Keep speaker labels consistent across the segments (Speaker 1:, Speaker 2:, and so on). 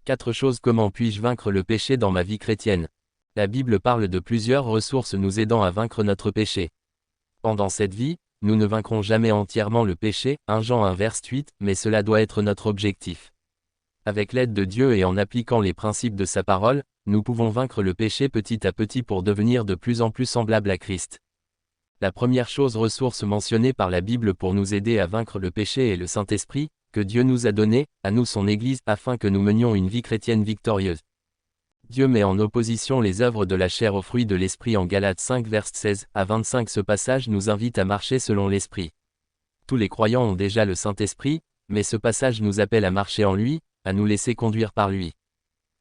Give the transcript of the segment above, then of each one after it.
Speaker 1: 4 choses. Comment puis-je vaincre le péché dans ma vie chrétienne? La Bible parle de plusieurs ressources nous aidant à vaincre notre péché. Pendant cette vie, nous ne vaincrons jamais entièrement le péché, 1 Jean 1 verset 8, mais cela doit être notre objectif. Avec l'aide de Dieu et en appliquant les principes de sa parole, nous pouvons vaincre le péché petit à petit pour devenir de plus en plus semblables à Christ. La première ressource mentionnée par la Bible pour nous aider à vaincre le péché est le Saint-Esprit, que Dieu nous a donné, à nous son Église, afin que nous menions une vie chrétienne victorieuse. Dieu met en opposition les œuvres de la chair aux fruits de l'Esprit en Galates 5 verset 16 à 25. Ce passage nous invite à marcher selon l'Esprit. Tous les croyants ont déjà le Saint-Esprit, mais ce passage nous appelle à marcher en lui, à nous laisser conduire par lui.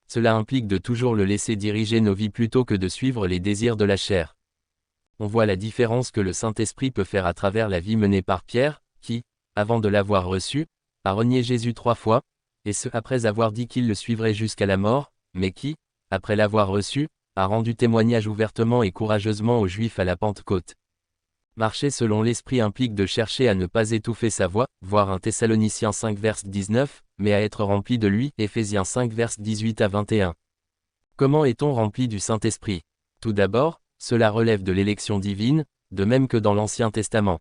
Speaker 1: Cela implique de toujours le laisser diriger nos vies plutôt que de suivre les désirs de la chair. On voit la différence que le Saint-Esprit peut faire à travers la vie menée par Pierre, qui, avant de l'avoir reçu, a renié Jésus 3 fois, et ce après avoir dit qu'il le suivrait jusqu'à la mort, mais qui, après l'avoir reçu, a rendu témoignage ouvertement et courageusement aux Juifs à la Pentecôte. Marcher selon l'Esprit implique de chercher à ne pas étouffer sa voix, voir 1 Thessaloniciens 5 verset 19, mais à être rempli de lui, Éphésiens 5 verset 18 à 21. Comment est-on rempli du Saint-Esprit? Tout d'abord, cela relève de l'élection divine, de même que dans l'Ancien Testament.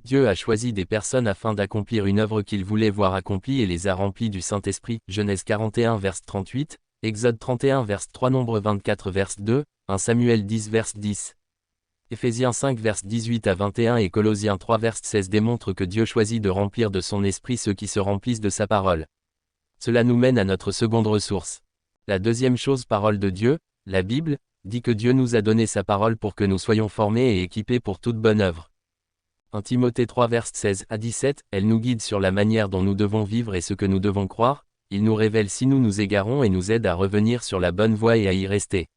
Speaker 1: Dieu a choisi des personnes afin d'accomplir une œuvre qu'il voulait voir accomplie et les a remplies du Saint-Esprit, Genèse 41 verset 38, Exode 31 verset 3, Nombre 24 verset 2, 1 Samuel 10 verset 10. Éphésiens 5 verset 18 à 21 et Colossiens 3 verset 16 démontrent que Dieu choisit de remplir de son esprit ceux qui se remplissent de sa parole. Cela nous mène à notre seconde ressource. La deuxième parole de Dieu, la Bible, dit que Dieu nous a donné sa parole pour que nous soyons formés et équipés pour toute bonne œuvre. 1 Timothée 3 verset 16 à 17, elle nous guide sur la manière dont nous devons vivre et ce que nous devons croire, il nous révèle si nous nous égarons et nous aide à revenir sur la bonne voie et à y rester.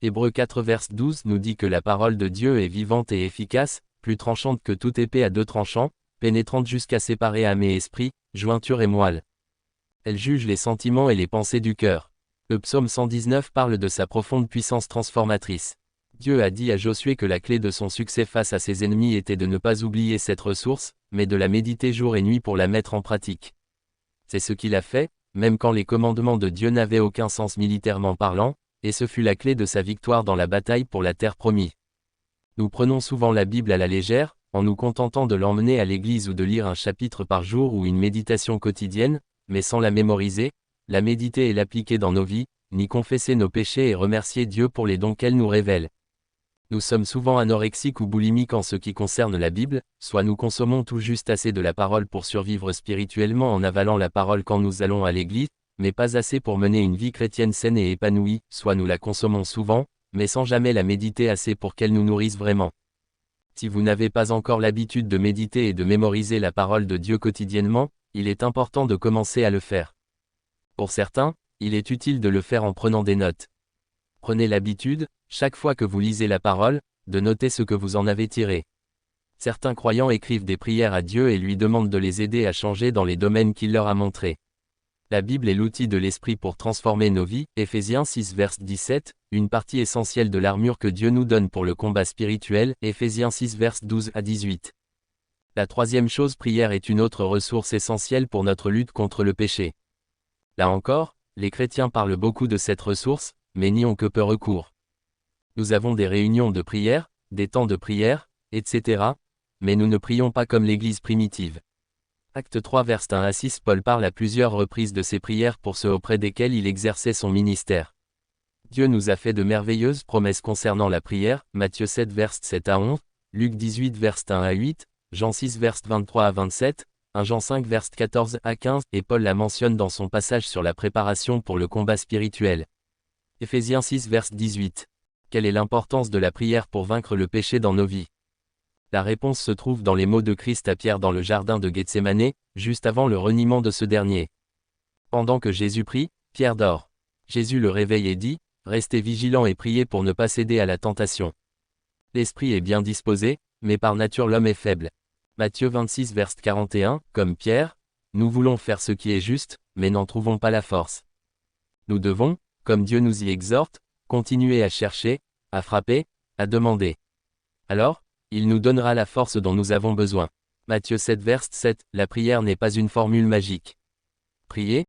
Speaker 1: Hébreux 4 verset 12 nous dit que la parole de Dieu est vivante et efficace, plus tranchante que toute épée à 2 tranchants, pénétrante jusqu'à séparer âme et esprit, jointure et moelle. Elle juge les sentiments et les pensées du cœur. Le psaume 119 parle de sa profonde puissance transformatrice. Dieu a dit à Josué que la clé de son succès face à ses ennemis était de ne pas oublier cette ressource, mais de la méditer jour et nuit pour la mettre en pratique. C'est ce qu'il a fait, même quand les commandements de Dieu n'avaient aucun sens militairement parlant, et ce fut la clé de sa victoire dans la bataille pour la terre promise. Nous prenons souvent la Bible à la légère, en nous contentant de l'emmener à l'église ou de lire un chapitre par jour ou une méditation quotidienne, mais sans la mémoriser, la méditer et l'appliquer dans nos vies, ni confesser nos péchés et remercier Dieu pour les dons qu'elle nous révèle. Nous sommes souvent anorexiques ou boulimiques en ce qui concerne la Bible, soit nous consommons tout juste assez de la parole pour survivre spirituellement en avalant la parole quand nous allons à l'église, mais pas assez pour mener une vie chrétienne saine et épanouie, soit nous la consommons souvent, mais sans jamais la méditer assez pour qu'elle nous nourrisse vraiment. Si vous n'avez pas encore l'habitude de méditer et de mémoriser la parole de Dieu quotidiennement, il est important de commencer à le faire. Pour certains, il est utile de le faire en prenant des notes. Prenez l'habitude, chaque fois que vous lisez la parole, de noter ce que vous en avez tiré. Certains croyants écrivent des prières à Dieu et lui demandent de les aider à changer dans les domaines qu'il leur a montrés. La Bible est l'outil de l'Esprit pour transformer nos vies, Éphésiens 6 verset 17, une partie essentielle de l'armure que Dieu nous donne pour le combat spirituel, Éphésiens 6 verset 12 à 18. La troisième prière est une autre ressource essentielle pour notre lutte contre le péché. Là encore, les chrétiens parlent beaucoup de cette ressource, mais n'y ont que peu recours. Nous avons des réunions de prière, des temps de prière, etc., mais nous ne prions pas comme l'Église primitive. Acte 3 verset 1 à 6 Paul parle à plusieurs reprises de ses prières pour ceux auprès desquels il exerçait son ministère. Dieu nous a fait de merveilleuses promesses concernant la prière, Matthieu 7 verset 7 à 11, Luc 18 verset 1 à 8, Jean 6 verset 23 à 27, 1 Jean 5 verset 14 à 15, et Paul la mentionne dans son passage sur la préparation pour le combat spirituel. Éphésiens 6 verset 18. Quelle est l'importance de la prière pour vaincre le péché dans nos vies? La réponse se trouve dans les mots de Christ à Pierre dans le jardin de Gethsémane, juste avant le reniement de ce dernier. Pendant que Jésus prie, Pierre dort. Jésus le réveille et dit, « Restez vigilants et priez pour ne pas céder à la tentation. L'esprit est bien disposé, mais par nature l'homme est faible. » Matthieu 26 verset 41, comme Pierre, nous voulons faire ce qui est juste, mais n'en trouvons pas la force. Nous devons, comme Dieu nous y exhorte, continuer à chercher, à frapper, à demander. Alors, il nous donnera la force dont nous avons besoin. Matthieu 7 verset 7, la prière n'est pas une formule magique. Prier,